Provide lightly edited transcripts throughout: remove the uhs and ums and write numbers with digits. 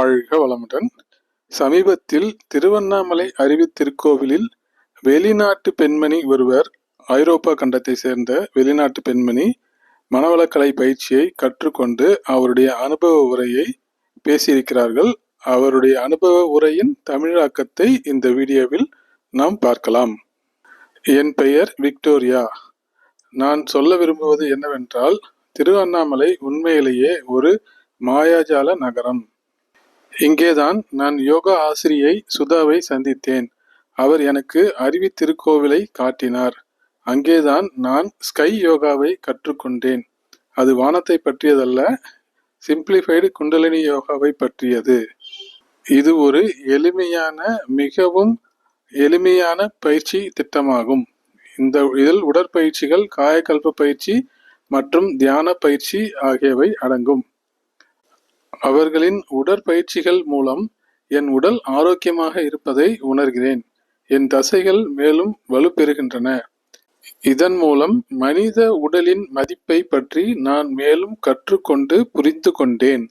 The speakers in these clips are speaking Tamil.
வாழ்க வளமுடன். சமீபத்தில் திருவண்ணாமலை அருவித்திருக்கோவிலில் வெளிநாட்டு பெண்மணி ஒருவர், ஐரோப்பா கண்டத்தை சேர்ந்த வெளிநாட்டு பெண்மணி மனவளக்கலை பயிற்சியை கற்றுக்கொண்டு அவருடைய அனுபவ உரையை பேசியிருக்கிறார்கள். அவருடைய அனுபவ உரையின் தமிழாக்கத்தை இந்த வீடியோவில் நாம் பார்க்கலாம். என் பெயர் விக்டோரியா. நான் சொல்ல விரும்புவது என்னவென்றால், திருவண்ணாமலை உண்மையிலேயே ஒரு மாயாஜால நகரம். இங்கேதான் நான் யோகா ஆசிரியை சுதாவை சந்தித்தேன். அவர் எனக்கு அருவித்திருக்கோவிலை காட்டினார். அங்கேதான் நான் ஸ்கை யோகாவை கற்றுக்கொண்டேன். அது வானத்தை பற்றியதல்ல, சிம்பிளிஃபைடு குண்டலினி யோகாவை பற்றியது. இது ஒரு மிகவும் எளிமையான பயிற்சி திட்டமாகும். இதில் உடற்பயிற்சிகள், காயகல்ப பயிற்சி மற்றும் தியான பயிற்சி ஆகியவை அடங்கும். அவர்களின் உடற்பயிற்சிகள் மூலம் என் உடல் ஆரோக்கியமாக இருப்பதை உணர்கிறேன். என் தசைகள் மேலும் வலுப்பெறுகின்றன. இதன் மூலம் மனித உடலின் மதிப்பை பற்றி நான் மேலும் கற்றுக்கொண்டு புரிந்து கொண்டேன்.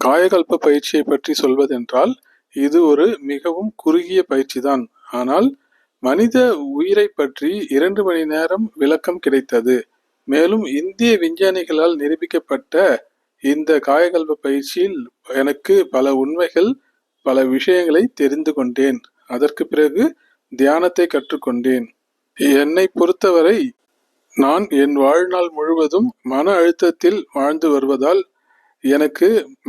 காயகல்ப பயிற்சியை பற்றி சொல்வதென்றால், இது ஒரு மிகவும் குறுகிய பயிற்சிதான். ஆனால் மனித உயிரை பற்றி 2 மணி நேரம் விளக்கம் கிடைத்தது. மேலும் இந்திய விஞ்ஞானிகளால் நிரூபிக்கப்பட்ட இந்த காயகல்ப பயிற்சியில் எனக்கு பல உண்மைகள், பல விஷயங்களை தெரிந்து கொண்டேன். அதற்கு பிறகு தியானத்தை கற்றுக்கொண்டேன். என்னை பொறுத்தவரை நான் என் வாழ்நாள் முழுவதும் மன அழுத்தத்தில் வாழ்ந்து வருவதால் எனக்கு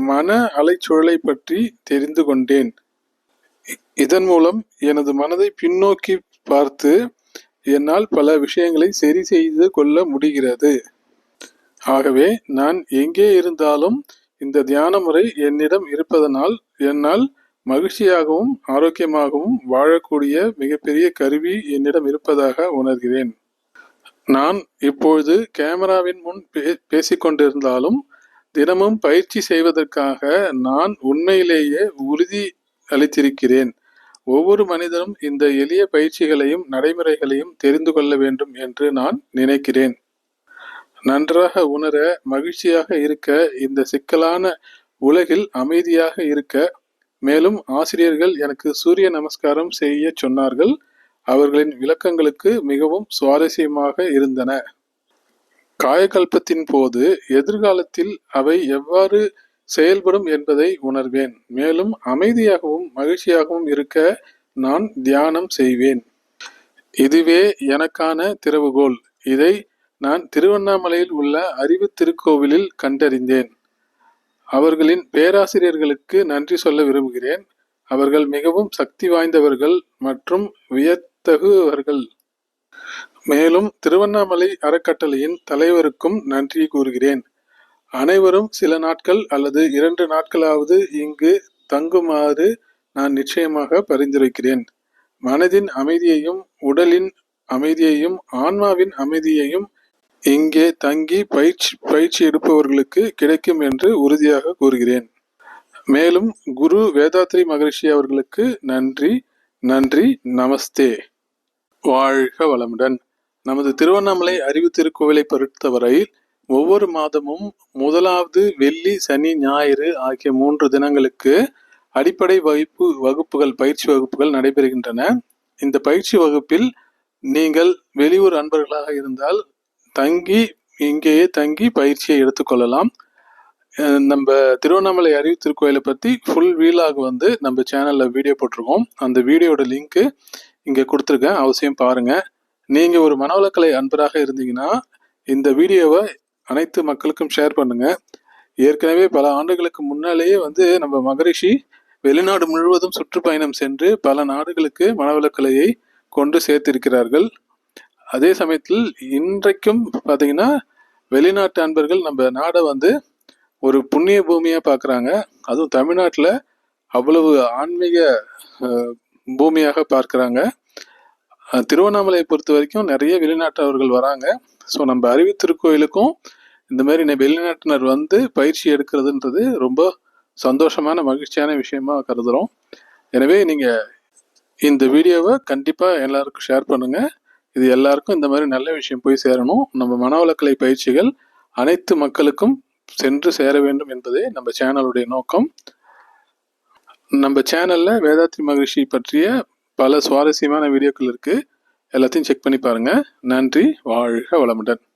மன அலைச்சூழலை பற்றி தெரிந்து கொண்டேன். இதன் மூலம் எனது மனதை பின்னோக்கி பார்த்து என்னால் பல விஷயங்களை சரி செய்து கொள்ள முடிகிறது. ஆகவே நான் எங்கே இருந்தாலும் இந்த தியான முறை என்னிடம் இருப்பதனால் என்னால் மகிழ்ச்சியாகவும் ஆரோக்கியமாகவும் வாழக்கூடிய மிகப்பெரிய கருவி என்னிடம் இருப்பதாக உணர்கிறேன். நான் இப்பொழுது கேமராவின் முன் பேசிக்கொண்டிருந்தாலும் தினமும் பயிற்சி செய்வதற்காக நான் உண்மையிலேயே உறுதி அளித்திருக்கிறேன். ஒவ்வொரு மனிதனும் இந்த எளிய பயிற்சிகளையும் நடைமுறைகளையும் தெரிந்து கொள்ள வேண்டும் என்று நான் நினைக்கிறேன். நன்றாக உணர, மகிழ்ச்சியாக இருக்க, இந்த சிக்கலான உலகில் அமைதியாக இருக்க. மேலும் ஆசிரியர்கள் எனக்கு சூரிய நமஸ்காரம் செய்ய சொன்னார்கள். அவர்களின் விளக்கங்களுக்கு மிகவும் சுவாரஸ்யமாக இருந்தன. காயகல்பத்தின் போது எதிர்காலத்தில் அவை எவ்வாறு செயல்படும் என்பதை உணர்வேன். மேலும் அமைதியாகவும் மகிழ்ச்சியாகவும் இருக்க நான் தியானம் செய்வேன். இதுவே எனக்கான திறவுகோல். இதை நான் திருவண்ணாமலையில் உள்ள அருவித்திருக்கோவிலில் கண்டறிந்தேன். அவர்களின் பேராசிரியர்களுக்கு நன்றி சொல்ல விரும்புகிறேன். அவர்கள் மிகவும் சக்தி வாய்ந்தவர்கள் மற்றும் வியத்தகுவர்கள். மேலும் திருவண்ணாமலை அறக்கட்டளையின் தலைவருக்கும் நன்றி கூறுகிறேன். அனைவரும் சில நாட்கள் அல்லது 2 நாட்களாவது இங்கு தங்குமாறு நான் நிச்சயமாக பரிந்துரைக்கிறேன். மனதின் அமைதியையும், உடலின் அமைதியையும், ஆன்மாவின் அமைதியையும் இங்கே தங்கி பயிற்சி எடுப்பவர்களுக்கு கிடைக்கும் என்று உறுதியாக கூறுகிறேன். மேலும் குரு வேதாத்ரி மகரிஷி அவர்களுக்கு நன்றி. நமஸ்தே. வாழ்க வளமுடன். நமது திருவண்ணாமலை அருவித்திருக்கோவிலை பொறுத்தவரை ஒவ்வொரு மாதமும் 1வது வெள்ளி, சனி, ஞாயிறு ஆகிய 3 தினங்களுக்கு அடிப்படை பயிற்சி வகுப்புகள் நடைபெறுகின்றன. இந்த பயிற்சி வகுப்பில் நீங்கள் வெளியூர் அன்பர்களாக இருந்தால் இங்கேயே தங்கி பயிற்சியை எடுத்துக்கொள்ளலாம். நம்ம திருவண்ணாமலை அருவித்திருக்கோயிலை பற்றி ஃபுல் வீலாக நம்ம சேனலில் வீடியோ போட்டிருக்கோம். அந்த வீடியோட லிங்க்கு இங்கே கொடுத்துருக்கேன், அவசியம் பாருங்கள். நீங்கள் ஒரு மனவளக்கலை அன்பராக இருந்தீங்கன்னா இந்த வீடியோவை அனைத்து மக்களுக்கும் ஷேர் பண்ணுங்கள். ஏற்கனவே பல ஆண்டுகளுக்கு முன்னாலேயே நம்ம மகரிஷி வெளிநாடு முழுவதும் சுற்றுப்பயணம் சென்று பல நாடுகளுக்கு மனவளக்கலையை கொண்டு சேர்த்திருக்கிறார்கள். அதே சமயத்தில் இன்றைக்கும் பார்த்தீங்கன்னா வெளிநாட்டு அன்பர்கள் நம்ம நாடை ஒரு புண்ணிய பூமியாக பார்க்குறாங்க. அதுவும் தமிழ்நாட்டில் அவ்வளவு ஆன்மீக பூமியாக பார்க்குறாங்க. திருவண்ணாமலையை பொறுத்த வரைக்கும் நிறைய வெளிநாட்டவர்கள் வராங்க. ஸோ நம்ம அருவித்திருக்கோயிலுக்கும் இந்த மாதிரி வெளிநாட்டினர் பயிற்சி எடுக்கிறதுன்றது ரொம்ப சந்தோஷமான, மகிழ்ச்சியான விஷயமா கருதுகிறோம். எனவே நீங்கள் இந்த வீடியோவை கண்டிப்பாக எல்லாருக்கும் ஷேர் பண்ணுங்கள். இது எல்லாருக்கும் இந்த மாதிரி நல்ல விஷயம் போய் சேரணும். நம்ம மனவளக்கலை பயிற்சிகள் அனைத்து மக்களுக்கும் சென்று சேர வேண்டும் என்பதே நம்ம சேனலுடைய நோக்கம். நம்ம சேனல்ல வேதாத்ரி மகரிஷி பற்றிய பல சுவாரஸ்யமான வீடியோக்கள் இருக்கு. எல்லாத்தையும் செக் பண்ணி பாருங்க. நன்றி. வாழ்க வளமுடன்.